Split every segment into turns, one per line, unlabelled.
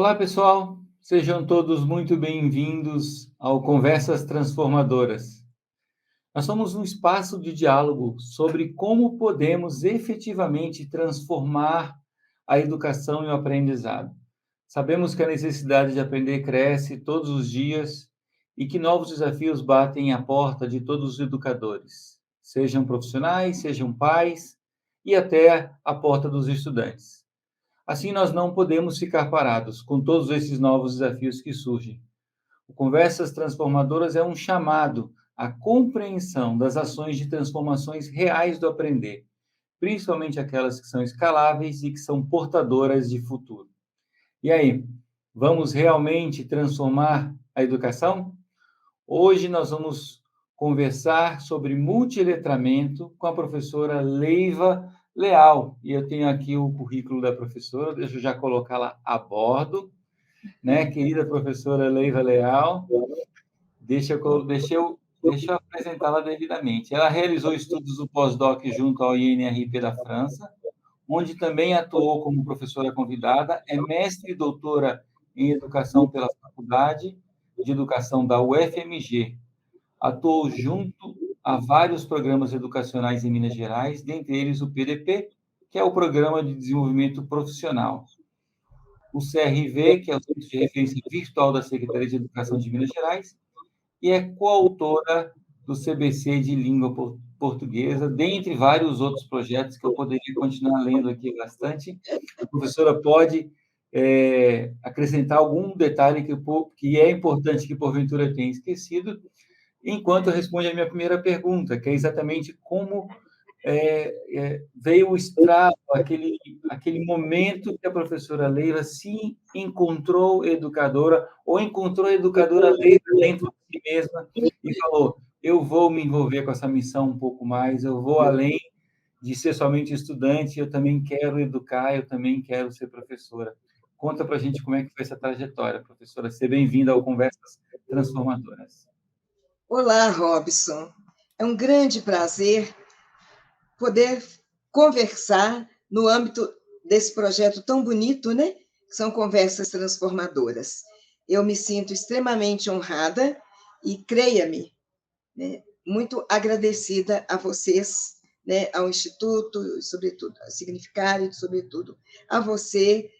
Olá, pessoal. Sejam todos muito bem-vindos ao Conversas Transformadoras. Nós somos um espaço de diálogo sobre como podemos efetivamente transformar a educação e o aprendizado. Sabemos que a necessidade de aprender cresce todos os dias e que novos desafios batem à porta de todos os educadores, sejam profissionais, sejam pais e até à porta dos estudantes. Assim, nós não podemos ficar parados com todos esses novos desafios que surgem. O Conversas Transformadoras é um chamado à compreensão das ações de transformações reais do aprender, principalmente aquelas que são escaláveis e que são portadoras de futuro. E aí, vamos realmente transformar a educação? Hoje nós vamos conversar sobre multiletramento com a professora Leiva Leal. E eu tenho aqui o currículo da professora, deixa eu já colocá-la a bordo, né? Querida professora Leiva Leal, deixa eu apresentá-la devidamente. Ela realizou estudos do pós-doc junto ao INRP da França, onde também atuou como professora convidada, é mestre e doutora em educação pela Faculdade de Educação da UFMG. Atuou junto a vários programas educacionais em Minas Gerais, dentre eles o PDP, que é o Programa de Desenvolvimento Profissional, o CRV, que é o Centro de Referência Virtual da Secretaria de Educação de Minas Gerais, e é coautora do CBC de Língua Portuguesa, dentre vários outros projetos que eu poderia continuar lendo aqui bastante. A professora pode acrescentar algum detalhe que é importante que porventura eu tenha esquecido, enquanto eu respondo a minha primeira pergunta, que é exatamente como veio o estrago, aquele momento que a professora Leila se encontrou educadora, ou encontrou a educadora Leila dentro de si mesma e falou: eu vou me envolver com essa missão um pouco mais, eu vou além de ser somente estudante, eu também quero educar, eu também quero ser professora. Conta para a gente como é que foi essa trajetória, professora. Seja bem-vinda ao Conversas Transformadoras.
Olá, Robson. É um grande prazer poder conversar no âmbito desse projeto tão bonito, né? Que são Conversas Transformadoras. Eu me sinto extremamente honrada e, creia-me, né, muito agradecida a vocês, né, ao Instituto, sobretudo, a Significare, sobretudo, a você,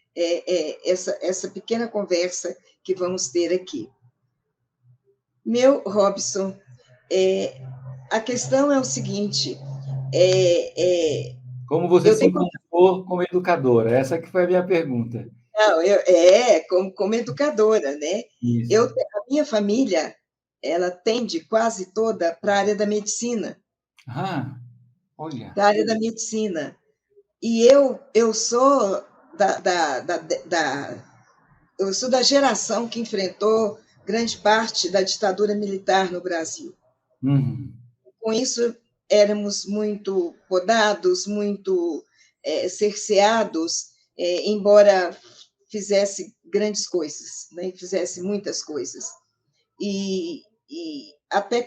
essa pequena conversa que vamos ter aqui. Meu Robson, a questão é o seguinte,
como você se encontrou como educadora? Essa que foi a minha pergunta.
Não, como educadora, né? A minha família, ela tende quase toda para a área da medicina.
Olha.
Da área da medicina. E eu sou eu sou da geração que enfrentou grande parte da ditadura militar no Brasil.
Uhum.
Com isso, éramos muito podados, muito cerceados, embora fizesse grandes coisas, né? Fizesse muitas coisas. E até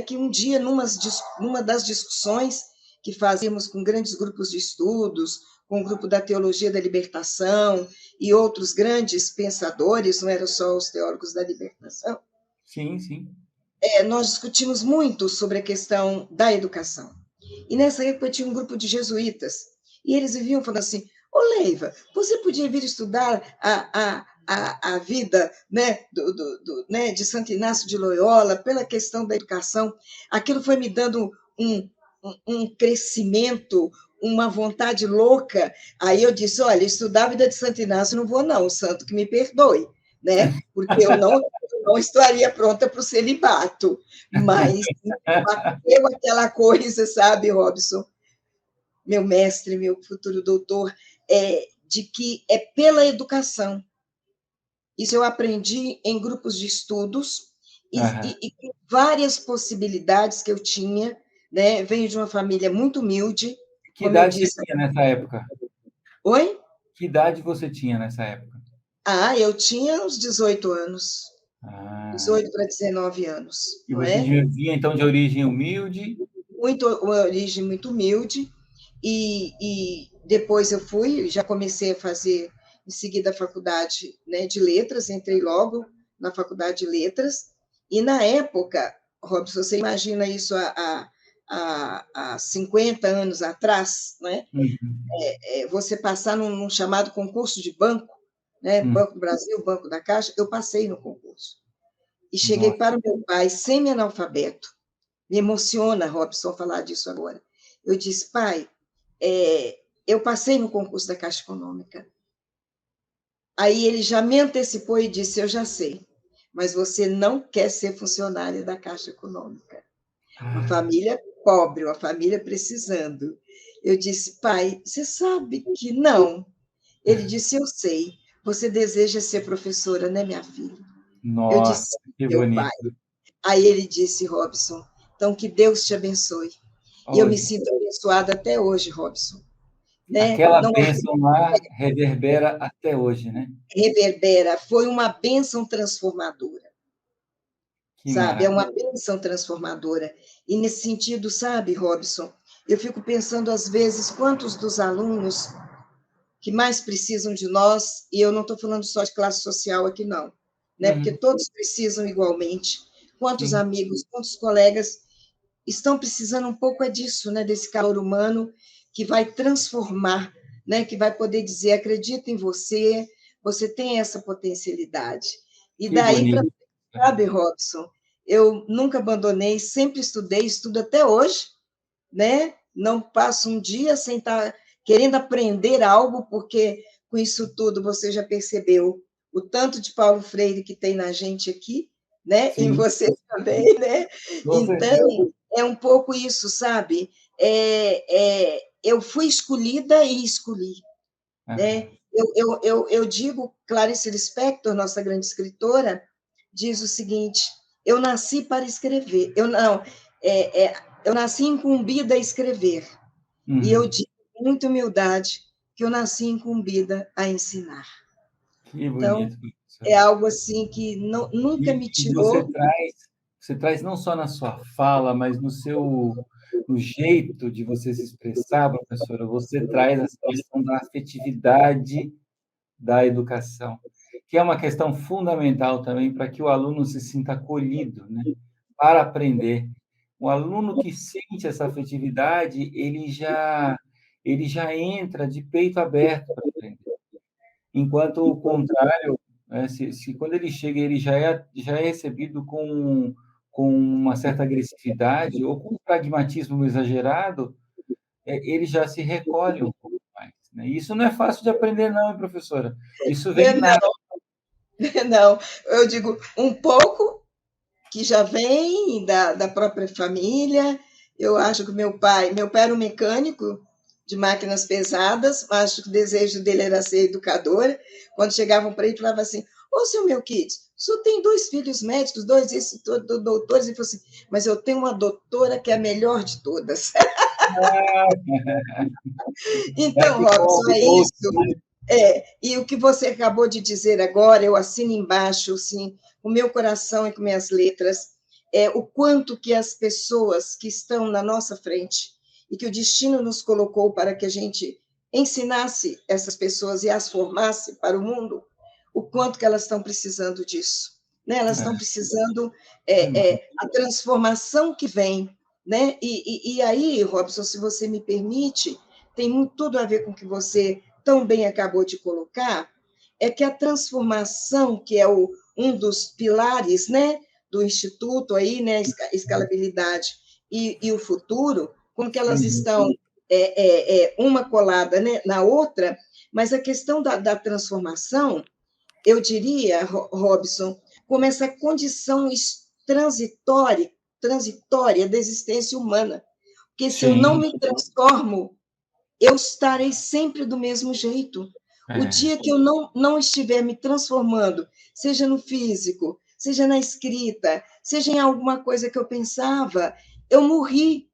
que um dia, numa das discussões que fazíamos com grandes grupos de estudos, com o grupo da Teologia da Libertação e outros grandes pensadores, não eram só os teólogos da libertação.
Sim, sim.
Nós discutimos muito sobre a questão da educação. E nessa época tinha um grupo de jesuítas, e eles viviam falando assim: ô Leiva, você podia vir estudar a vida, né, né, de Inácio de Loyola pela questão da educação. Aquilo foi me dando um crescimento, uma vontade louca. Aí eu disse: olha, estudar a vida de Santo Inácio não vou não, o santo que me perdoe, né? Porque eu não estaria pronta para o celibato, mas bateu aquela coisa, sabe, Robson, meu mestre, meu futuro doutor, de que é pela educação. Isso eu aprendi em grupos de estudos e com várias possibilidades que eu tinha, né? Venho de uma família muito humilde.
Que idade você tinha nessa época?
Oi?
Que idade você tinha nessa época?
Eu tinha uns 18 anos. 18 para 19 anos.
E você vinha, então, de origem humilde?
Uma origem muito humilde. E depois eu já comecei a fazer em seguida a faculdade, né, de letras, entrei logo na faculdade de letras, e na época, Robson, você imagina isso há 50 anos atrás, né?
Uhum.
Você passar num chamado concurso de banco, né?
Uhum.
Banco do Brasil, Banco da Caixa, eu passei no concurso. E cheguei
Nossa.
para o meu pai, semi-analfabeto, me emociona, Robson, falar disso agora. Eu disse, pai, eu passei no concurso da Caixa Econômica. Aí ele já me antecipou e disse, eu já sei, mas você não quer ser funcionário da Caixa Econômica. Uma família pobre, uma família precisando. Eu disse, pai, você sabe que não. Ele disse, eu sei, você deseja ser professora, né, minha filha? Eu
Nossa,
disse,
que
meu pai.
bonito.
Aí ele disse, Robson, então que Deus te abençoe. E eu me
Olha,
sinto abençoada até hoje, Robson. Né?
aquela
Não
bênção lá reverbera até hoje, né?
reverbera, foi uma bênção transformadora,
Que
sabe? É uma
maravilha.
bênção transformadora. E nesse sentido, sabe, Robson, eu fico pensando às vezes quantos dos alunos que mais precisam de nós, e eu não estou falando só de classe social aqui, não, né? Porque
Uhum.
todos precisam igualmente. Quantos
Sim,
amigos, quantos colegas estão precisando um pouco é disso, né? Desse calor humano que vai transformar, né? Que vai poder dizer, acredita em você, você tem essa potencialidade. E
que
daí para,
bonito.
sabe, Robson, eu nunca abandonei, sempre estudei, estudo até hoje, né? Não passo um dia sem estar querendo aprender algo, porque com isso tudo você já percebeu o tanto de Paulo Freire que tem na gente aqui, né? Em
Sim,
você também, né?
com certeza.
Então, é um pouco isso, sabe? Eu fui escolhida e escolhi, né?
Aham.
Eu digo, Clarice Lispector, nossa grande escritora, diz o seguinte: eu nasci para escrever. Eu nasci incumbida a escrever. E eu
Uhum.
digo com muita humildade que eu nasci incumbida a ensinar.
Que
Então,
bonito,
é
professora.
algo assim que não, nunca me
E
tirou.
você traz não só na sua fala, mas no jeito de você se expressar, professora, você traz essa questão da afetividade da educação, que é uma questão fundamental também para que o aluno se sinta acolhido, né, para aprender. O aluno que sente essa afetividade, ele já entra de peito aberto para aprender. Enquanto o contrário, né, se quando ele chega, ele já é recebido com uma certa agressividade ou com um pragmatismo exagerado, ele já se recolhe um pouco mais, né. E isso não é fácil de aprender não, hein, professora. Isso vem na
Não, não, eu digo um pouco que já vem da própria família. Eu acho que meu pai era um mecânico de máquinas pesadas, acho que o desejo dele era ser educador. Quando chegavam para ele, falava assim: ô, seu Melquides, o senhor tem dois filhos médicos, dois isso, doutores, e falou assim, mas eu tenho uma doutora que é a melhor de todas.
já
Então,
ficou
Robson,
algo
é
doce,
isso.
né.
E o que você acabou de dizer agora, eu assino embaixo, sim, com o meu coração e com minhas letras, o quanto que as pessoas que estão na nossa frente e que o destino nos colocou para que a gente ensinasse essas pessoas e as formasse para o mundo, o quanto que elas estão precisando disso. Né? Elas estão
É,
precisando
demais.
a transformação que vem. Né? E aí, Robson, se você me permite, tem muito, tudo a ver com o que você tão bem acabou de colocar, é que a transformação, que é um dos pilares, né, do Instituto aí, né, escalabilidade e o futuro, como que elas
Uhum.
estão uma colada, né, na outra, mas a questão da transformação, eu diria, Robson, como essa condição transitória da existência humana, porque se eu não
Sim,
me transformo, eu estarei sempre do mesmo jeito. O
é,
dia que eu não estiver me transformando, seja no físico, seja na escrita, seja em alguma coisa que eu pensava, eu morri,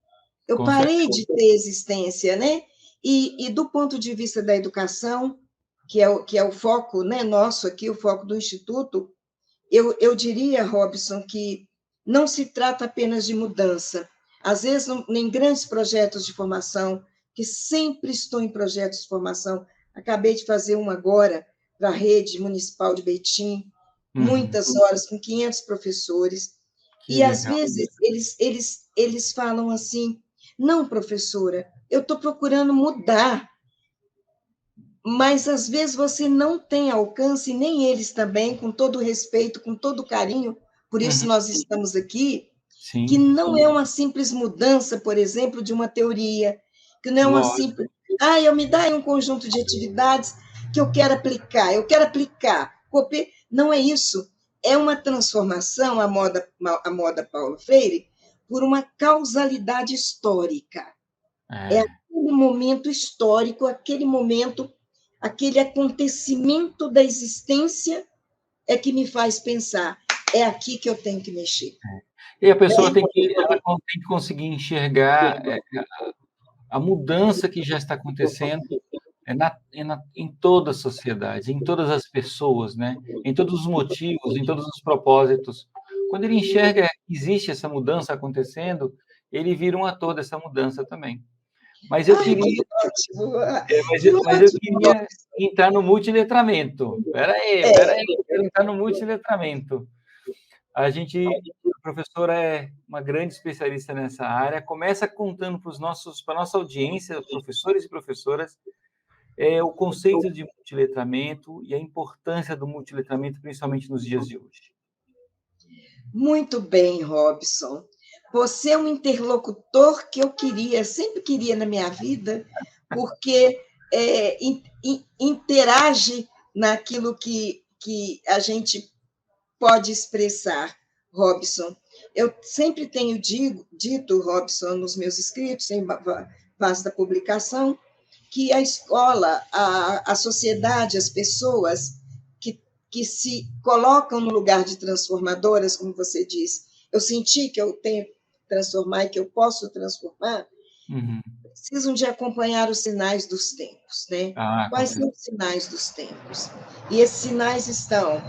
eu
com certeza.
parei de ter existência, né? E do ponto de vista da educação, que é o foco, né, nosso aqui, o foco do Instituto, eu diria, Robson, que não se trata apenas de mudança. Às vezes, em grandes projetos de formação, que sempre estou em projetos de formação, acabei de fazer um agora para a rede municipal de Betim,
Uhum.
muitas horas com 500 professores,
Que
e às
legal.
vezes eles falam assim: não, professora, eu estou procurando mudar, mas às vezes você não tem alcance, nem eles também, com todo o respeito, com todo o carinho, por isso
Uhum.
nós estamos aqui, que
Sim,
não é uma simples mudança, por exemplo, de uma teoria, que não é uma
lógico.
simples. Ah, eu me dá um conjunto de atividades que eu quero aplicar. Não é isso. É uma transformação, a moda Paulo Freire, por uma causalidade histórica. É
É.
aquele momento histórico, aquele momento, aquele acontecimento da existência é que me faz pensar, é aqui que eu tenho que mexer.
E a pessoa
Né?
tem que, ela tem que conseguir enxergar a mudança que já está acontecendo em toda a sociedade, em todas as pessoas, né? Em todos os motivos, em todos os propósitos. Quando ele enxerga que existe essa mudança acontecendo, ele vira um ator dessa mudança também. Mas eu
Ai,
queria,
que ótimo!
mas eu
Que
queria entrar no multiletramento. Espera aí, eu quero entrar no multiletramento. A professora é uma grande especialista nessa área. Começa contando para a nossa audiência, professores e professoras, o conceito de multiletramento e a importância do multiletramento, principalmente nos dias de hoje.
muito bem, Robson. Você é um interlocutor que eu queria, sempre queria na minha vida, porque interage naquilo que a gente pode expressar, Robson. Eu sempre tenho dito, Robson, nos meus escritos, em vasta publicação, que a escola, a sociedade, as pessoas que se colocam no lugar de transformadoras, como você diz, eu senti que eu tenho que transformar e que eu posso transformar,
Uhum.
precisam de acompanhar os sinais dos tempos, né?
Ah, com
Quais são
certeza.
os sinais dos tempos? E esses sinais estão,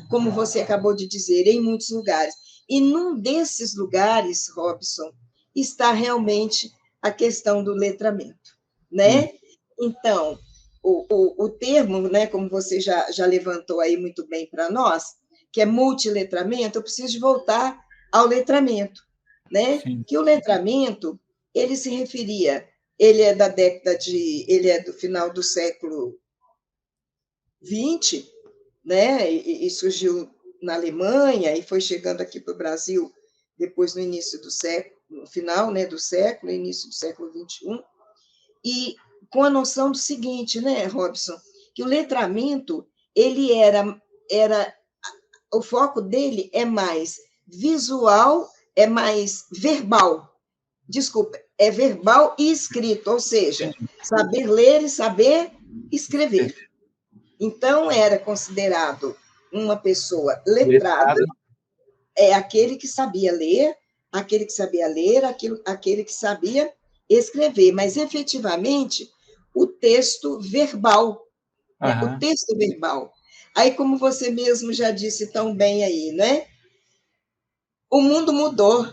como você acabou de dizer, em muitos lugares. E num desses lugares, Robson, está realmente a questão do letramento,
Uhum.
né? Então, o termo, né, como você já levantou aí muito bem para nós, que é multiletramento, eu preciso de voltar ao letramento, né?
Sim.
Que o letramento ele se referia, ele é do final do século XX, né? E surgiu na Alemanha e foi chegando aqui para o Brasil depois no início do século, no final, né, do século, início do século XXI, e com a noção do seguinte, né, Robson, que o letramento ele era o foco dele é mais visual, é mais verbal. Desculpa, é verbal e escrito, ou seja,
Sim.
saber ler e saber escrever.
Escrever.
Então, era considerado uma pessoa letrada,
Letrado.
é aquele que sabia ler, aquele que sabia escrever, mas efetivamente o texto verbal, né? O
Aham.
texto verbal. Aí, como você mesmo já disse tão bem aí, né? O mundo mudou,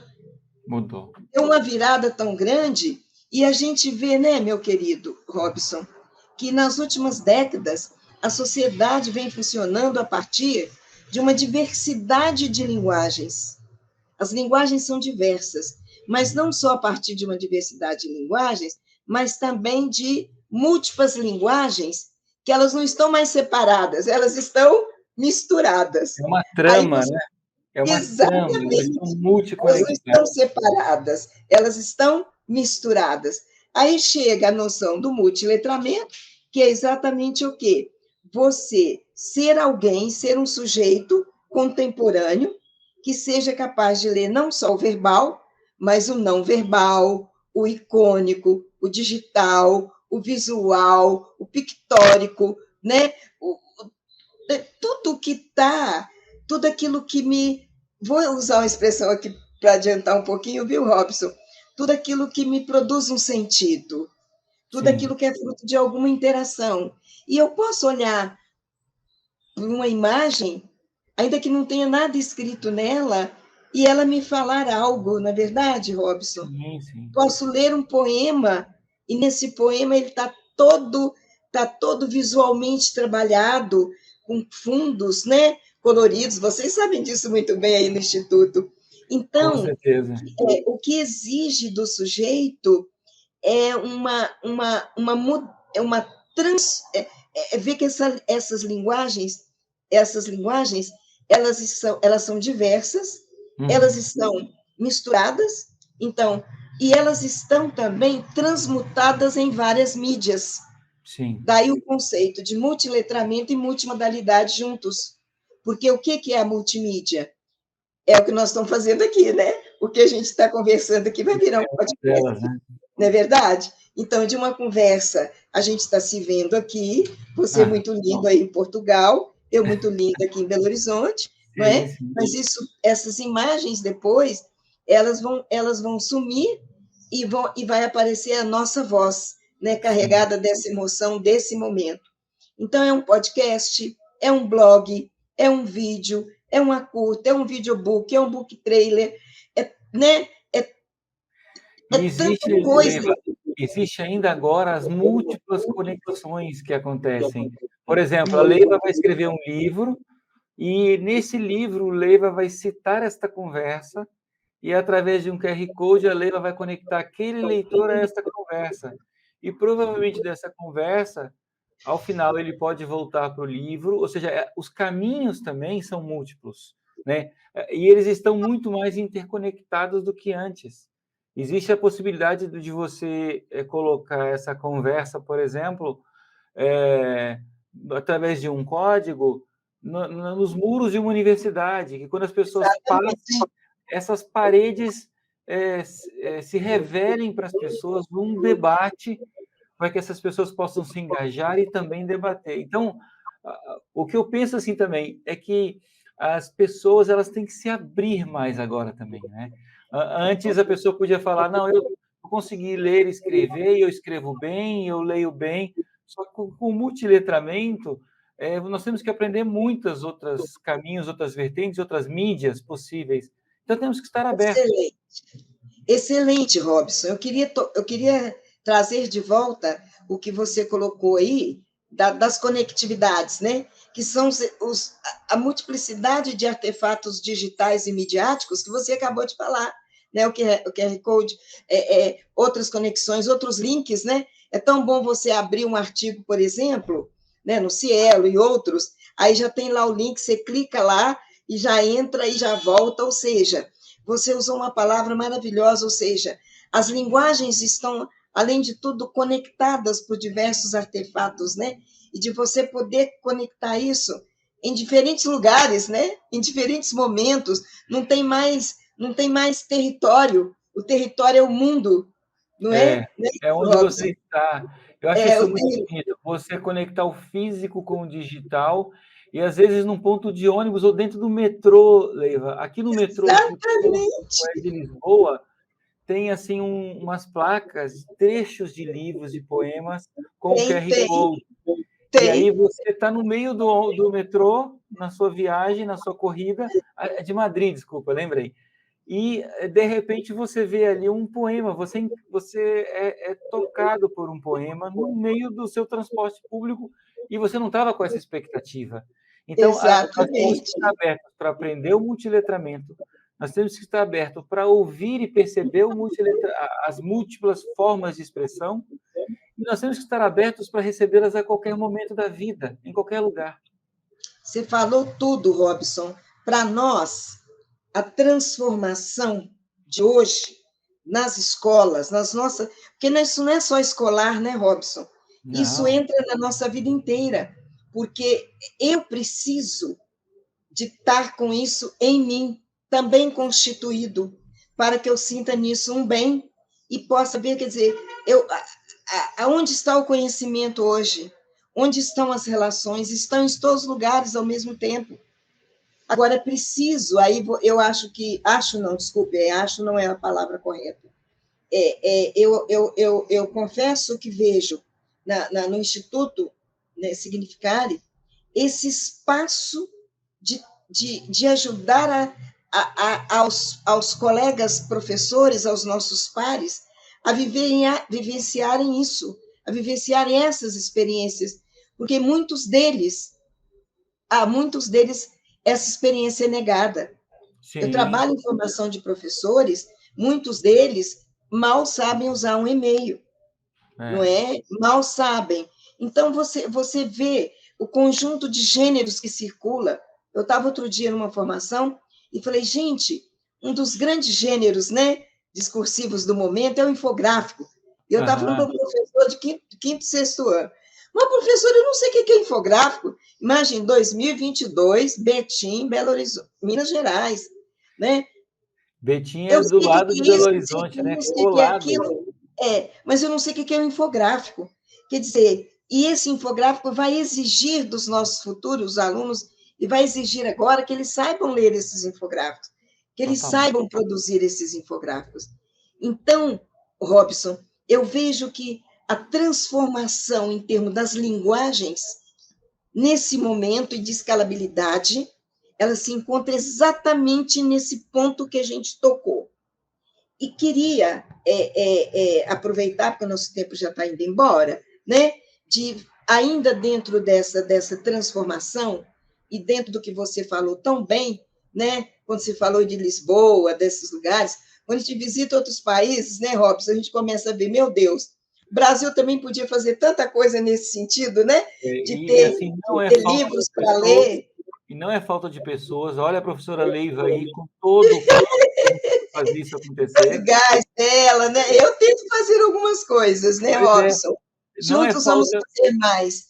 Mudou.
deu uma virada tão grande, e a gente vê, né, meu querido Robson, que nas últimas décadas a sociedade vem funcionando a partir de uma diversidade de linguagens. As linguagens são diversas, mas não só a partir de uma diversidade de linguagens, mas também de múltiplas linguagens que elas não estão mais separadas, elas estão misturadas.
É uma
Aí
trama,
você,
né? É uma trama, elas estão
exatamente, elas não
multiconectadas.
estão separadas, elas estão misturadas. Aí chega a noção do multiletramento, que é exatamente o quê? Você ser alguém, ser um sujeito contemporâneo que seja capaz de ler não só o verbal, mas o não verbal, o icônico, o digital, o visual, o pictórico, né? Tudo que está, tudo aquilo que me. Vou usar uma expressão aqui para adiantar um pouquinho, viu, Robson? Tudo aquilo que me produz um sentido, tudo
Sim.
aquilo que é fruto de alguma interação. E eu posso olhar para uma imagem, ainda que não tenha nada escrito nela, e ela me falar algo, na verdade, Robson?
Sim, sim.
Posso ler um poema, e nesse poema ele está todo tá todo visualmente trabalhado, com fundos, né, coloridos. Vocês sabem disso muito bem aí no Instituto.
Com
Então,
certeza.
o que exige do sujeito é uma ver que essas linguagens, elas são diversas, elas
Uhum.
estão misturadas, então, e elas estão também transmutadas em várias mídias.
Sim.
Daí o conceito de multiletramento e multimodalidade juntos. Porque o que é a multimídia? É o que nós estamos fazendo aqui, né? O que a gente está conversando aqui vai virar um podcast,
Delas, né?
não é verdade? Então, de uma conversa, a gente está se vendo aqui, você
Ah,
muito lindo aí em Portugal, eu muito linda aqui em Belo Horizonte, não
sim,
é?
sim.
Mas essas imagens depois, elas vão sumir e vai aparecer a nossa voz, né,
Sim.
carregada dessa emoção, desse momento. Então, é um podcast, é um blog, é um vídeo, é uma curta, é um videobook, é um book trailer, né? É
E
tanta
existe,
coisa.
Leiva, existe ainda agora as múltiplas conexões que acontecem. Por exemplo, a Leiva vai escrever um livro e nesse livro o Leiva vai citar esta conversa e através de um QR Code a Leiva vai conectar aquele leitor a esta conversa. E provavelmente dessa conversa, ao final ele pode voltar para o livro, ou seja, os caminhos também são múltiplos, né? E eles estão muito mais interconectados do que antes. Existe a possibilidade de você colocar essa conversa, por exemplo, é, através de um código nos muros de uma universidade, que quando as pessoas
Exatamente.
passem, essas paredes se revelem para as pessoas num debate para que essas pessoas possam se engajar e também debater. Então, o que eu penso assim também é que as pessoas elas têm que se abrir mais agora também, né? Antes a pessoa podia falar, não, eu consegui ler e escrever, eu escrevo bem, eu leio bem, só que com o multiletramento, nós temos que aprender muitas outras caminhos, outras vertentes, outras mídias possíveis. Então temos que estar abertos.
Excelente. Excelente, Robson. Eu queria trazer de volta o que você colocou aí, das conectividades, né? Que são a multiplicidade de artefatos digitais e midiáticos que você acabou de falar, né? O QR Code, outras conexões, outros links, né? É tão bom você abrir um artigo, por exemplo, né, no Cielo e outros, aí já tem lá o link, você clica lá e já entra e já volta, ou seja, você usou uma palavra maravilhosa, ou seja, as linguagens estão, além de tudo, conectadas por diversos artefatos, né? E de você poder conectar isso em diferentes lugares, né? Em diferentes momentos, não tem mais território. O território é o mundo, não é?
É,
Né,
é onde você
Robson?
está. Eu acho
É,
isso
o
muito
ter...
bonito, você conectar o físico com o digital e, às vezes, num ponto de ônibus ou dentro do metrô, Leiva. Aqui no metrô que
Exatamente.
é de Lisboa, tem, assim, umas placas, trechos de livros e poemas com o
Tem,
QR
tem,
Code. E aí
tem.
você está no meio do metrô, na sua viagem, na sua corrida, de Madrid, desculpa, lembrei. E, de repente, você vê ali um poema, você é tocado por um poema no meio do seu transporte público e você não estava com essa expectativa. Então, nós temos que
Exatamente.
estar abertos para aprender o multiletramento, nós temos que estar abertos para ouvir e perceber as múltiplas formas de expressão, e nós temos que estar abertos para recebê-las a qualquer momento da vida, em qualquer lugar.
Você falou tudo, Robson. Para nós, a transformação de hoje nas escolas, nas nossas. Porque isso não é só escolar, né, Robson? Isso
Não,
entra na nossa vida inteira. Porque eu preciso de estar com isso em mim, também constituído, para que eu sinta nisso um bem e possa ver, quer dizer, aonde está o conhecimento hoje? Onde estão as relações? Estão em todos os lugares ao mesmo tempo. Agora, é preciso, aí eu acho não, desculpe, acho não é a palavra correta. Eu confesso que vejo no Instituto, né, Significare, esse espaço de ajudar aos colegas professores, aos nossos pares, a vivenciarem isso, a vivenciarem essas experiências, porque a muitos deles, essa experiência é negada.
Sim.
Eu trabalho em formação de professores, muitos deles mal sabem usar um e-mail, não é? Mal sabem. Então, você vê o conjunto de gêneros que circula. Eu estava outro dia numa formação e falei, gente, um dos grandes gêneros, né, discursivos do momento é o infográfico. E eu estava falando para um professor de quinto, sexto ano. Mas, professor, eu não sei o que é infográfico. Imagina, 2022, Betim, Belo Horizonte, Minas Gerais, né?
Betim é do lado de Belo Horizonte, né?
Colado. Mas eu não sei o que é um infográfico. Quer dizer, e esse infográfico vai exigir dos nossos futuros alunos, e vai exigir agora que eles saibam ler esses infográficos, que eles saibam produzir esses infográficos. Então, Robson, eu vejo que a transformação em termos das linguagens, nesse momento e de escalabilidade, ela se encontra exatamente nesse ponto que a gente tocou. E queria aproveitar, porque o nosso tempo já está indo embora, né, de, ainda dentro dessa transformação, e dentro do que você falou tão bem, né, quando você falou de Lisboa, desses lugares, quando a gente visita outros países, né, Robson, a gente começa a ver, meu Deus, o Brasil também podia fazer tanta coisa nesse sentido, né, de ter,
assim,
ter livros para ler.
E não é falta de pessoas. Olha a professora Leiva aí, com todo o fazer isso acontecer.
O gás dela, né? Eu tento fazer algumas coisas, né, Robson? Juntos vamos fazer mais.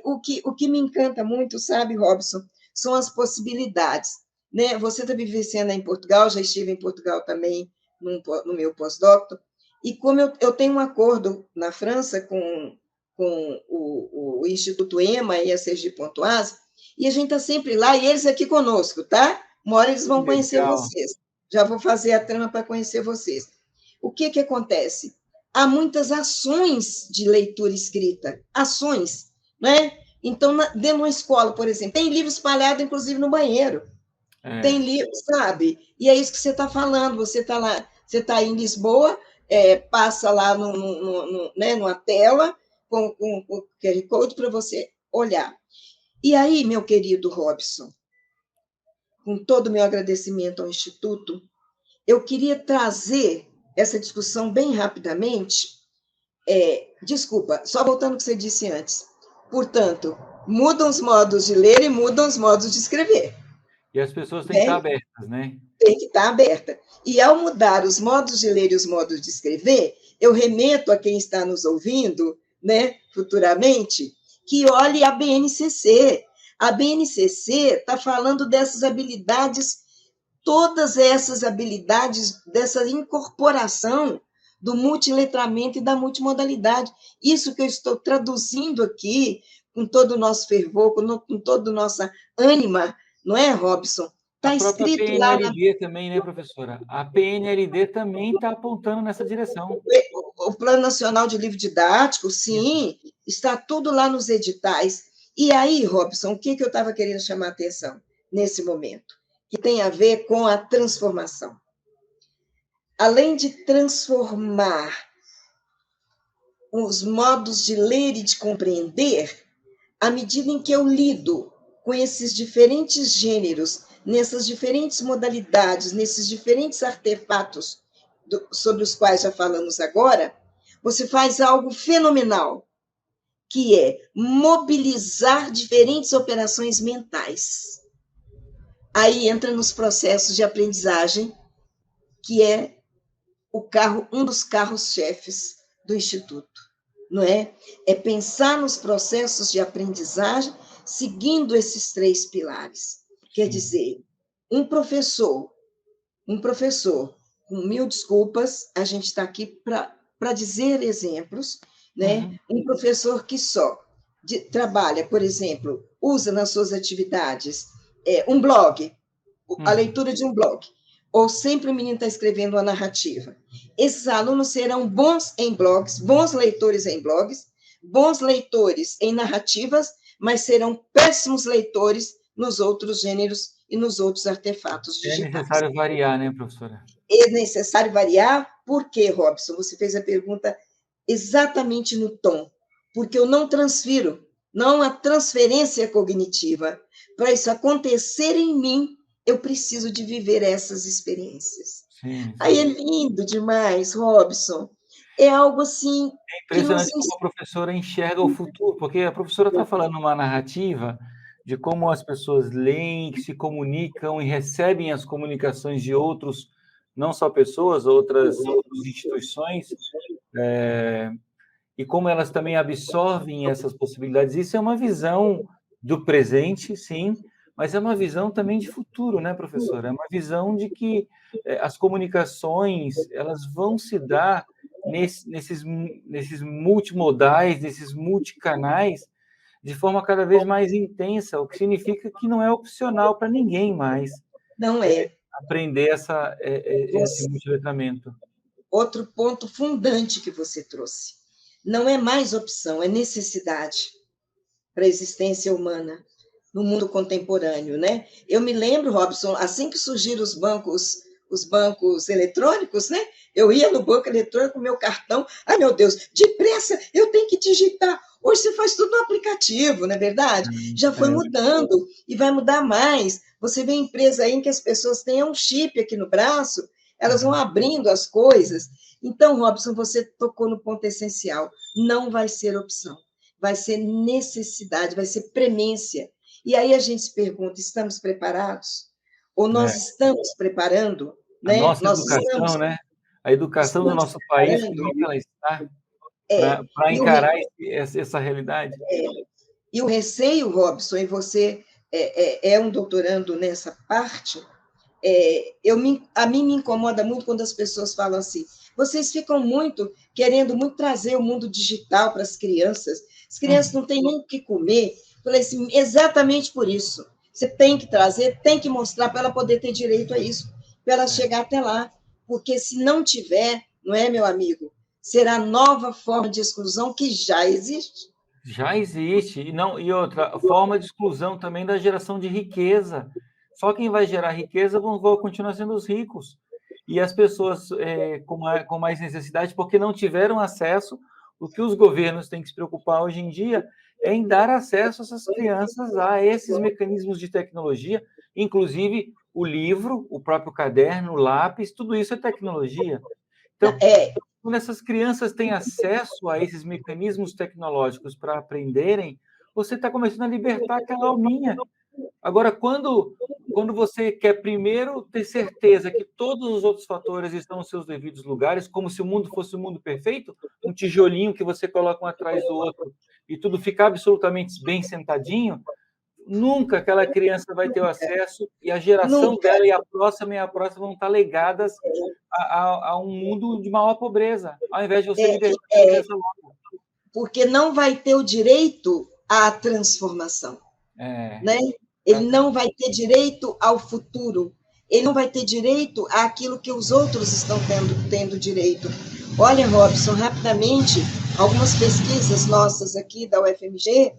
O que me encanta muito, sabe, Robson, são as possibilidades. Né? Você está vivenciando em Portugal, já estive em Portugal também no meu pós-doutor, e como eu tenho um acordo na França com o Instituto EMA e a Sergi.as, e a gente está sempre lá, e eles aqui conosco, tá? Uma hora eles vão conhecer vocês. Já vou fazer a trama para conhecer vocês. O que acontece? Há muitas ações de leitura escrita, ações, né? Então, dentro de uma escola, por exemplo, tem livro espalhado, inclusive, no banheiro. Tem livro, sabe? E é isso que você está falando. Você está lá, você está em Lisboa, passa lá né, numa tela com o QR Code para você olhar. E aí, meu querido Robson, com todo o meu agradecimento ao Instituto, eu queria trazer essa discussão bem rapidamente. Desculpa, só voltando ao que você disse antes. Portanto, mudam os modos de ler e mudam os modos de escrever.
E as pessoas têm que estar abertas, né?
Tem que estar aberta. E ao mudar os modos de ler e os modos de escrever, eu remeto a quem está nos ouvindo, né, futuramente, que olhe a BNCC. A BNCC está falando dessas habilidades, todas essas habilidades, dessa incorporação do multiletramento e da multimodalidade. Isso que eu estou traduzindo aqui, com todo o nosso fervor, com toda a nossa ânima, não é, Robson? Está escrito lá.
A PNLD também, né, professora? A PNLD também está apontando nessa direção.
O Plano Nacional de Livro Didático, sim, está tudo lá nos editais. E aí, Robson, o que eu estava querendo chamar a atenção nesse momento? Que tem a ver com a transformação. Além de transformar os modos de ler e de compreender, à medida em que eu lido com esses diferentes gêneros, nessas diferentes modalidades, nesses diferentes artefatos sobre os quais já falamos agora, você faz algo fenomenal, que é mobilizar diferentes operações mentais. Aí entra nos processos de aprendizagem, que é um dos carros-chefes do Instituto, não é? É pensar nos processos de aprendizagem seguindo esses 3 pilares. Quer dizer, um professor, com 1000 desculpas, a gente está aqui para dizer exemplos, né? Um professor que só trabalha, por exemplo, usa nas suas atividades um blog, a leitura de um blog, ou sempre o menino está escrevendo uma narrativa. Esses alunos serão bons em blogs, bons leitores em blogs, bons leitores em narrativas, mas serão péssimos leitores nos outros gêneros e nos outros artefatos digitais.
É necessário variar, né, professora?
É necessário variar. Por quê, Robson? Você fez a pergunta exatamente no tom, porque eu não transfiro, não há transferência cognitiva. Para isso acontecer em mim, eu preciso de viver essas experiências.
Sim,
Aí é
sim.
lindo demais, Robson. É algo assim
É
que nos...
impressionante como a professora enxerga o futuro, porque a professora está falando uma narrativa de como as pessoas leem, que se comunicam e recebem as comunicações de outros, não só pessoas, outras instituições, e como elas também absorvem essas possibilidades. Isso é uma visão do presente, sim, mas é uma visão também de futuro, né, professora? É uma visão de que as comunicações elas vão se dar nesses multimodais, nesses multicanais, de forma cada vez mais intensa, o que significa que não é opcional para ninguém mais
Não é.
aprender esse
Você...
multiletramento.
Outro ponto fundante que você trouxe. Não é mais opção, é necessidade para a existência humana no mundo contemporâneo, né? Eu me lembro, Robson, assim que surgiram os bancos eletrônicos, né? Eu ia no banco eletrônico com meu cartão, ai meu Deus, depressa, eu tenho que digitar. Hoje você faz tudo no aplicativo, não é verdade? Já foi
É,
mudando e vai mudar mais. Você vê empresa aí em que as pessoas têm um chip aqui no braço, elas vão abrindo as coisas. Então, Robson, você tocou no ponto essencial. Não vai ser opção, vai ser necessidade, vai ser premência. E aí a gente se pergunta: estamos preparados? Ou nós
é.
estamos preparando?
A
Né?
nossa
Nós
educação, né? A educação do
estamos
nosso país,
preparando.
como é que ela está
É,
para
e,
encarar essa realidade?
e o receio, Robson, e você é um doutorando nessa parte, a mim me incomoda muito quando as pessoas falam assim: vocês ficam querendo muito trazer o mundo digital para as crianças. As crianças não têm nem o que comer. Falei assim, exatamente por isso. Você tem que trazer, tem que mostrar para ela poder ter direito a isso, para ela
É,
chegar até lá. Porque se não tiver, não é, meu amigo? Será nova forma de exclusão que já existe.
já existe. E outra forma de exclusão também da geração de riqueza. Só quem vai gerar riqueza vão continuar sendo os ricos. E as pessoas com mais necessidade, porque não tiveram acesso, o que os governos têm que se preocupar hoje em dia é em dar acesso a essas crianças a esses mecanismos de tecnologia, inclusive o livro, o próprio caderno, o lápis, tudo isso é tecnologia. Então,
É,
quando essas crianças têm acesso a esses mecanismos tecnológicos para aprenderem, você está começando a libertar aquela alminha. Agora, quando você quer primeiro ter certeza que todos os outros fatores estão nos seus devidos lugares, como se o mundo fosse um mundo perfeito, um tijolinho que você coloca um atrás do outro e tudo fica absolutamente bem sentadinho, nunca aquela criança vai ter o acesso e a geração
nunca.
dela e a próxima vão estar ligadas a um mundo de maior pobreza, ao invés de você libertar essa criança logo.
Porque não vai ter o direito à transformação,
É,
né? Ele não
exatamente.
vai ter direito ao futuro, ele não vai ter direito àquilo que os outros estão tendo direito. Olha, Robson, rapidamente, algumas pesquisas nossas aqui da UFMG,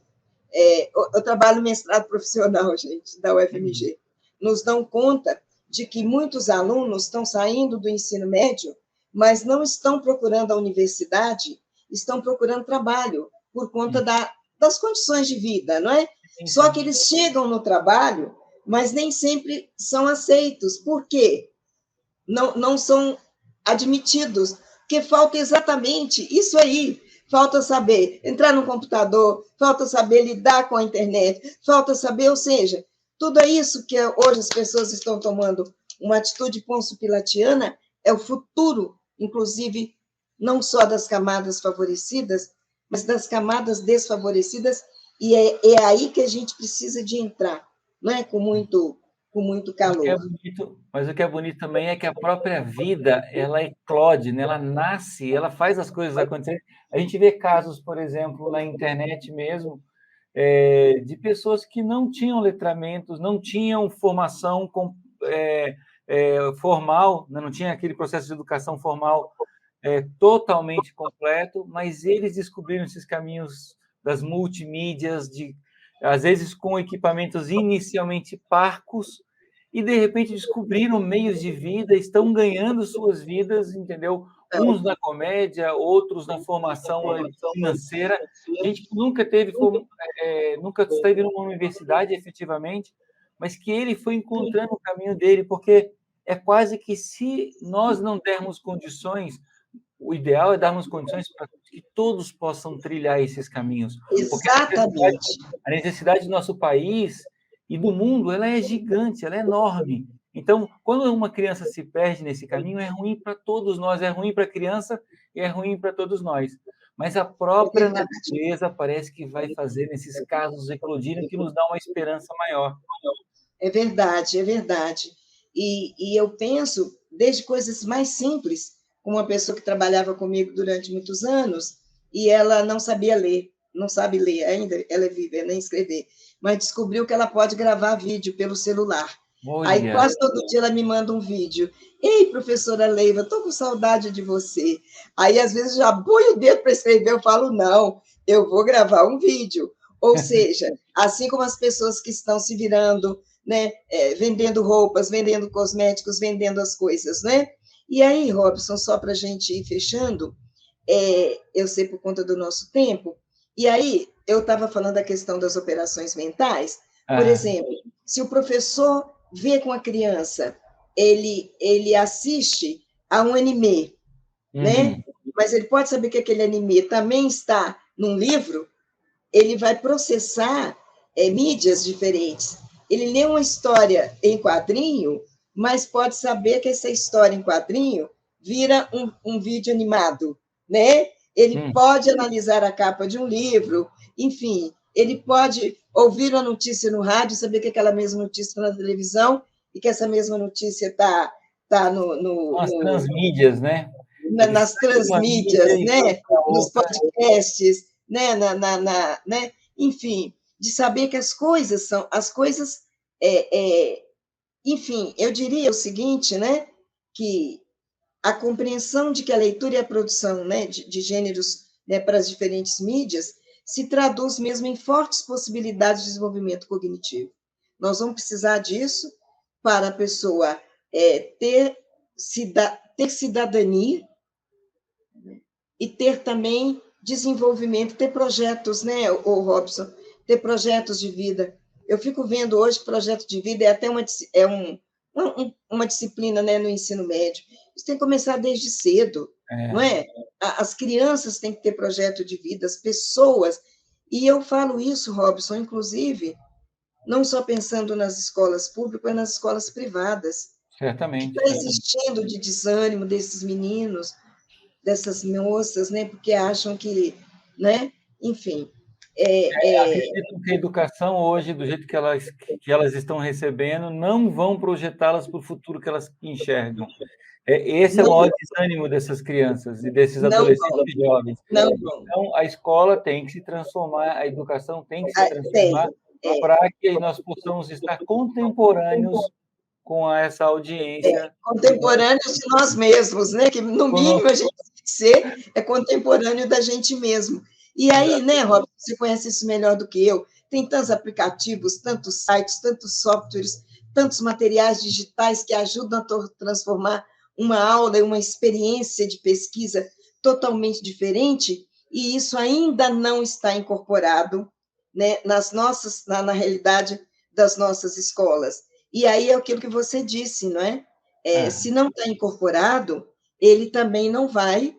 eu trabalho mestrado profissional, gente, da UFMG, nos dão conta de que muitos alunos estão saindo do ensino médio, mas não estão procurando a universidade, estão procurando trabalho por conta das condições de vida, não é?
Sim,
Só
sim.
que eles chegam no trabalho, mas nem sempre são aceitos. Por quê? Não são admitidos, porque falta exatamente isso aí. Falta saber entrar no computador, falta saber lidar com a internet, falta saber, ou seja, tudo isso que hoje as pessoas estão tomando uma atitude ponço-pilatiana é o futuro, inclusive, não só das camadas favorecidas, mas das camadas desfavorecidas, e é aí que a gente precisa de entrar, não é? Com muito calor.
Mas o que é bonito também é que a própria vida, ela eclode, né? Ela nasce, ela faz as coisas acontecerem. A gente vê casos, por exemplo, na internet mesmo, de pessoas que não tinham letramentos, não tinham formação formal, né? Não tinha aquele processo de educação formal totalmente completo, mas eles descobriram esses caminhos das multimídias, às vezes com equipamentos inicialmente parcos, e de repente descobriram meios de vida, estão ganhando suas vidas, entendeu? uns na comédia, outros na formação financeira, gente que nunca esteve numa universidade efetivamente, mas que ele foi encontrando o caminho dele, porque é quase que se nós não dermos condições, o ideal é darmos condições para que todos possam trilhar esses caminhos.
Exatamente.
A necessidade do nosso país e do mundo, ela é gigante, ela é enorme. Então, quando uma criança se perde nesse caminho, é ruim para todos nós, é ruim para a criança e é ruim para todos nós. Mas a própria natureza parece que vai fazer nesses casos eclodirem, que nos dá uma esperança maior.
É verdade, é verdade. E eu penso, desde coisas mais simples, como uma pessoa que trabalhava comigo durante muitos anos, e ela não sabia ler, não sabe ler ainda, ela é viva, nem escrever, mas descobriu que ela pode gravar vídeo pelo celular.
Olha.
Aí quase todo dia ela me manda um vídeo. Ei, professora Leiva, estou com saudade de você. Aí, às vezes, já põe o dedo para escrever, eu falo, não, eu vou gravar um vídeo. Ou seja, assim como as pessoas que estão se virando, né, vendendo roupas, vendendo cosméticos, vendendo as coisas, né? E aí, Robson, só para a gente ir fechando, eu sei por conta do nosso tempo, e aí eu estava falando da questão das operações mentais, por exemplo, se o professor vê com a criança, ele assiste a um anime, né? Mas ele pode saber que aquele anime também está num livro, ele vai processar mídias diferentes. Ele lê uma história em quadrinho, mas pode saber que essa história em quadrinho vira um vídeo animado, né? Ele pode analisar a capa de um livro, enfim, ele pode ouvir uma notícia no rádio, saber que aquela mesma notícia está na televisão e que essa mesma notícia está
nas transmídias, né?
Nas transmídias, né? Nos podcasts, né? Né? Enfim, de saber que as coisas, enfim, eu diria o seguinte, né? Que a compreensão de que a leitura e a produção, né, de gêneros, né, para as diferentes mídias se traduz mesmo em fortes possibilidades de desenvolvimento cognitivo. Nós vamos precisar disso para a pessoa ter cidadania e ter também desenvolvimento, ter projetos, né, o Robson, ter projetos de vida. Eu fico vendo hoje que projeto de vida é até uma disciplina, né, no ensino médio. Isso tem que começar desde cedo, não é? As crianças têm que ter projeto de vida, as pessoas. E eu falo isso, Robson, inclusive, não só pensando nas escolas públicas, mas nas escolas privadas.
Certamente.
O que está existindo de desânimo desses meninos, dessas moças, né? Porque acham que, né? Enfim.
Acredito que a educação hoje, do jeito que elas estão recebendo, não vão projetá-las para o futuro que elas enxergam. Esse é o maior desânimo dessas crianças e desses adolescentes e jovens. Então, a escola tem que se transformar, a educação tem que se transformar para que nós possamos estar contemporâneos com essa audiência.
Contemporâneos de nós mesmos, né? Que, no mínimo, a gente tem que ser contemporâneo da gente mesmo. E aí, né, Robson, você conhece isso melhor do que eu, tem tantos aplicativos, tantos sites, tantos softwares, tantos materiais digitais que ajudam a transformar uma aula e uma experiência de pesquisa totalmente diferente, e isso ainda não está incorporado, né, na realidade das nossas escolas. E aí é aquilo que você disse, não é? Se não está incorporado, ele também não vai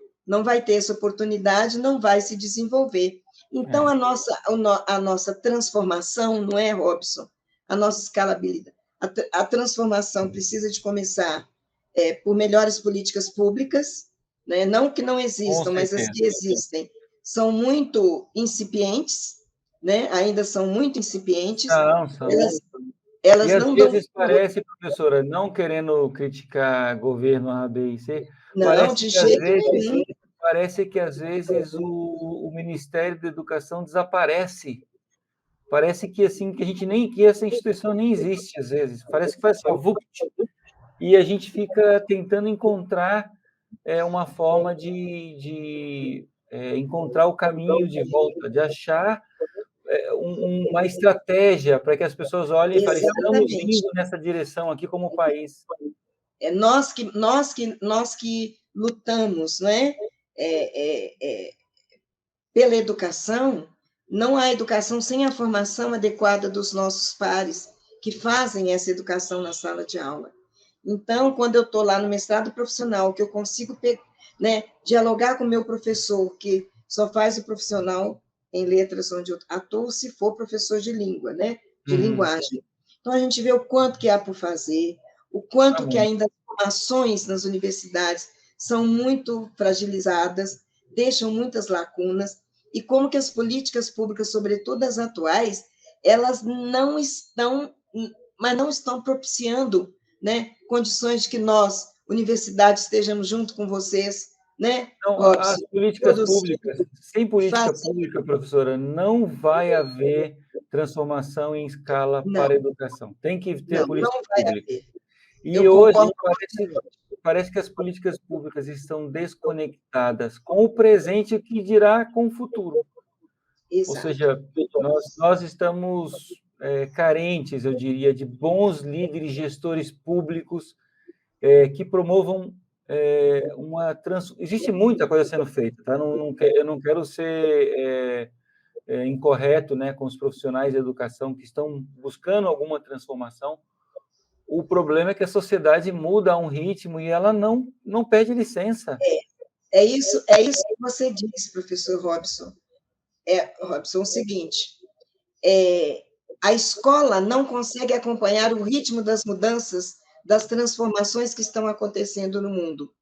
ter essa oportunidade, não vai se desenvolver. Então, a nossa transformação, não é, Robson? A nossa escalabilidade. A transformação precisa de começar por melhores políticas públicas, né? Não que não existam, mas as que existem são muito incipientes, né? Ainda são muito incipientes.
São.
Elas
e
não
às vezes parece, professora, não querendo criticar governo A, B e C,
não, de jeito nenhum.
Parece que, às vezes, o Ministério da Educação desaparece. Parece que, assim, que essa instituição nem existe, às vezes. Parece que faz assim, vupt, e a gente fica tentando encontrar uma forma de encontrar o caminho de volta, de achar uma estratégia para que as pessoas olhem e falem, estamos indo nessa direção aqui como país.
Nós que lutamos, não é? Pela educação, não há educação sem a formação adequada dos nossos pares, que fazem essa educação na sala de aula. Então, quando eu estou lá no mestrado profissional, que eu consigo, né, dialogar com o meu professor, que só faz o profissional em letras onde eu atuo, se for professor de língua, né, de linguagem. Então, a gente vê o quanto que há por fazer, o quanto que ainda as formações nas universidades são muito fragilizadas, deixam muitas lacunas, e como que as políticas públicas, sobretudo as atuais, elas não estão, mas não estão propiciando, né, condições de que nós, universidade, estejamos junto com vocês, né,
Então,
Robson,
as políticas públicas, sem política pública, professora, não vai haver transformação em escala para a educação. Tem que ter política pública. E hoje parece que as políticas públicas estão desconectadas com o presente, o que dirá com o futuro. Exato. Ou seja, nós estamos carentes, eu diria, de bons líderes, gestores públicos que promovam Existe muita coisa sendo feita, tá? Eu não quero ser incorreto, né, com os profissionais de educação que estão buscando alguma transformação. O problema é que a sociedade muda a um ritmo e ela não pede licença.
É isso que você diz, professor Robson. Robson, o seguinte, a escola não consegue acompanhar o ritmo das mudanças, das transformações que estão acontecendo no mundo.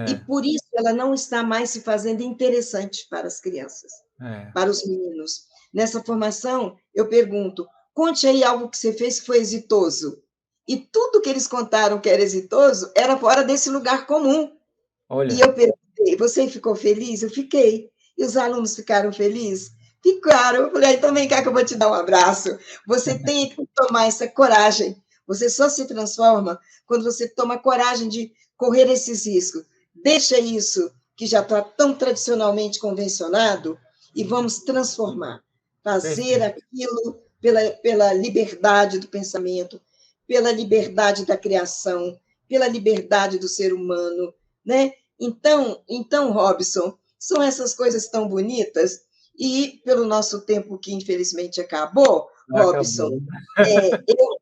E, por isso, ela não está mais se fazendo interessante para as crianças, para os meninos. Nessa formação, eu pergunto, conte aí algo que você fez que foi exitoso. E tudo que eles contaram que era exitoso era fora desse lugar comum. Olha. E eu perguntei, você ficou feliz? Eu fiquei. E os alunos ficaram felizes? Ficaram. Eu falei, então vem cá que eu vou te dar um abraço. Você tem que tomar essa coragem. Você só se transforma quando você toma coragem de correr esses riscos. Deixa isso que já está tão tradicionalmente convencionado e vamos transformar. Fazer aquilo pela liberdade do pensamento, pela liberdade da criação, pela liberdade do ser humano, né? Então, Robson, são essas coisas tão bonitas, e pelo nosso tempo que infelizmente acabou, Robson,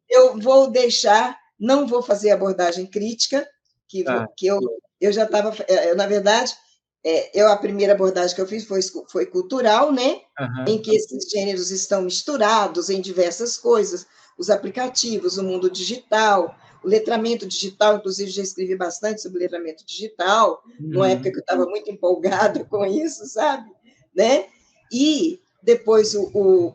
eu vou deixar, não vou fazer abordagem crítica, que eu já estava, na verdade, a primeira abordagem que eu fiz foi cultural, né? Em que esses gêneros estão misturados em diversas coisas, os aplicativos, o mundo digital, o letramento digital, inclusive já escrevi bastante sobre letramento digital, numa época que eu estava muito empolgada com isso, sabe? Né? E depois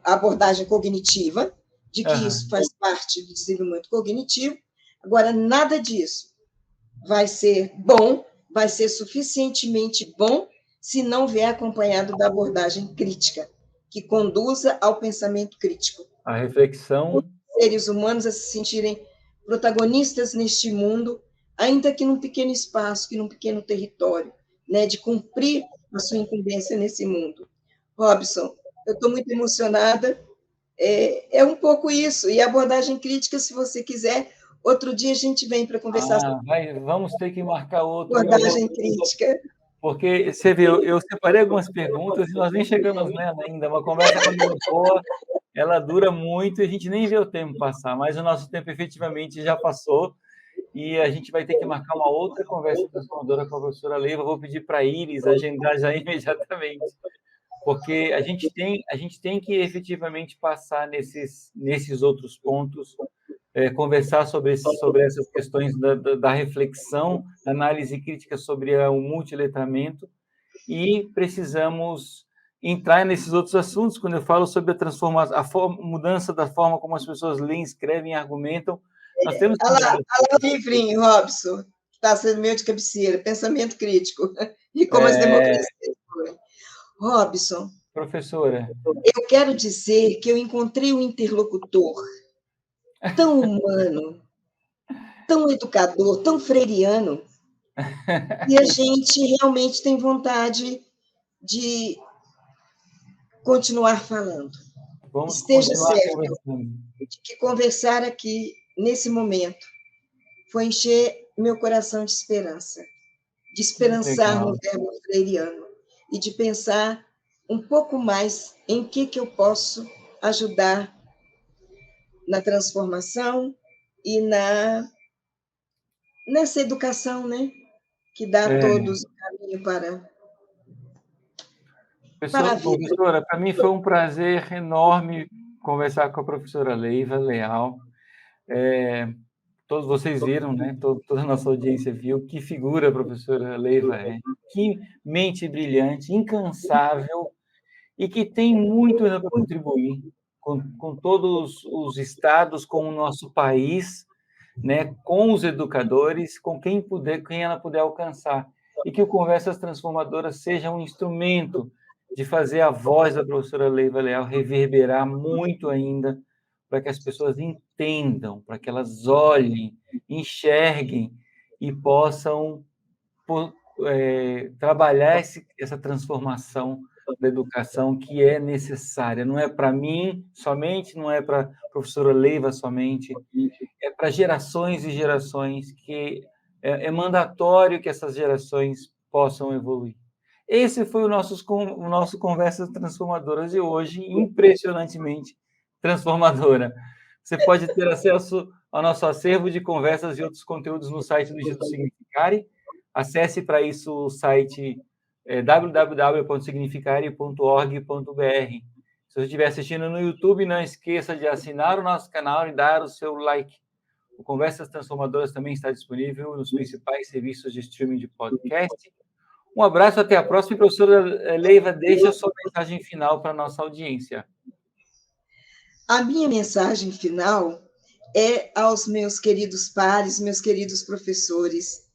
a abordagem cognitiva, de que isso faz parte do desenvolvimento cognitivo. Agora, nada disso vai ser bom, vai ser suficientemente bom, se não vier acompanhado da abordagem crítica, que conduza ao pensamento crítico.
A reflexão.
Os seres humanos a se sentirem protagonistas neste mundo, ainda que num pequeno espaço, que num pequeno território, né, de cumprir a sua incumbência nesse mundo. Robson, eu estou muito emocionada, é um pouco isso, e a abordagem crítica, se você quiser, outro dia a gente vem para conversar sobre
vamos ter que marcar outro.
Abordagem crítica.
Porque, você viu, eu separei algumas perguntas e nós nem chegamos nela ainda. Uma conversa quando boa, ela dura muito e a gente nem vê o tempo passar, mas o nosso tempo efetivamente já passou e a gente vai ter que marcar uma outra conversa transformadora com a professora Leiva. Vou pedir para a Iris agendar já imediatamente, porque a gente tem que efetivamente passar nesses outros pontos, conversar sobre essas questões da reflexão, da análise crítica sobre o multiletramento, e precisamos entrar nesses outros assuntos. Quando eu falo sobre a transformação, mudança da forma como as pessoas leem, escrevem e argumentam, nós temos que...
Olha lá o livrinho, Robson, que está sendo meu de cabeceira, Pensamento Crítico, e como as democracias foram. Robson,
professora,
eu quero dizer que eu encontrei um interlocutor tão humano, tão educador, tão freiriano, e a gente realmente tem vontade de continuar falando. Esteja certo de que conversar aqui, nesse momento, foi encher meu coração de esperança. de esperançar
Legal.
no verbo freiriano e de pensar um pouco mais em que eu posso ajudar na transformação e nessa educação, né, que dá a
É,
todos o caminho para a vida.
professora, para mim foi um prazer enorme conversar com a professora Leiva Leal. Todos vocês viram, né? Toda a nossa audiência viu que figura a professora Leiva é. Que mente brilhante, incansável e que tem muito ainda para contribuir com todos os estados, com o nosso país, né? Com os educadores, com quem ela puder alcançar. E que o Conversas Transformadoras seja um instrumento de fazer a voz da professora Leiva Leal reverberar muito ainda, para que as pessoas entendam, para que elas olhem, enxerguem e possam trabalhar essa transformação da educação que é necessária. Não é para mim somente, não é para a professora Leiva somente, é para gerações e gerações que é mandatório que essas gerações possam evoluir. Esse foi o nosso Conversas Transformadoras de hoje, impressionantemente transformadora. Você pode ter acesso ao nosso acervo de conversas e outros conteúdos no site do Instituto Significare. Acesse para isso o site www.significare.org.br. Se você estiver assistindo no YouTube, não esqueça de assinar o nosso canal e dar o seu like. O Conversas Transformadoras também está disponível nos principais serviços de streaming de podcast. Um abraço, até a próxima. E, professora Leiva, deixa a sua mensagem final para a nossa audiência.
A minha mensagem final é aos meus queridos pares, meus queridos professores.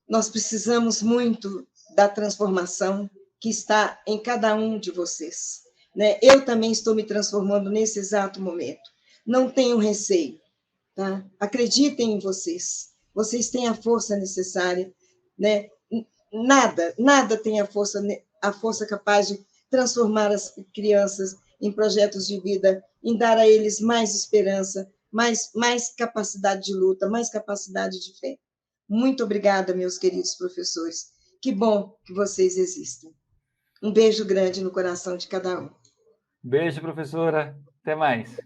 Nós precisamos muito da transformação que está em cada um de vocês, né? Eu também estou me transformando nesse exato momento. Não tenham receio, tá? Acreditem em vocês. Vocês têm a força necessária, né? Nada tem a força capaz de transformar as crianças em projetos de vida, em dar a eles mais esperança, mais capacidade de luta, mais capacidade de fé. Muito obrigada, meus queridos professores. Que bom que vocês existem. Um beijo grande no coração de cada um.
Beijo, professora. Até mais.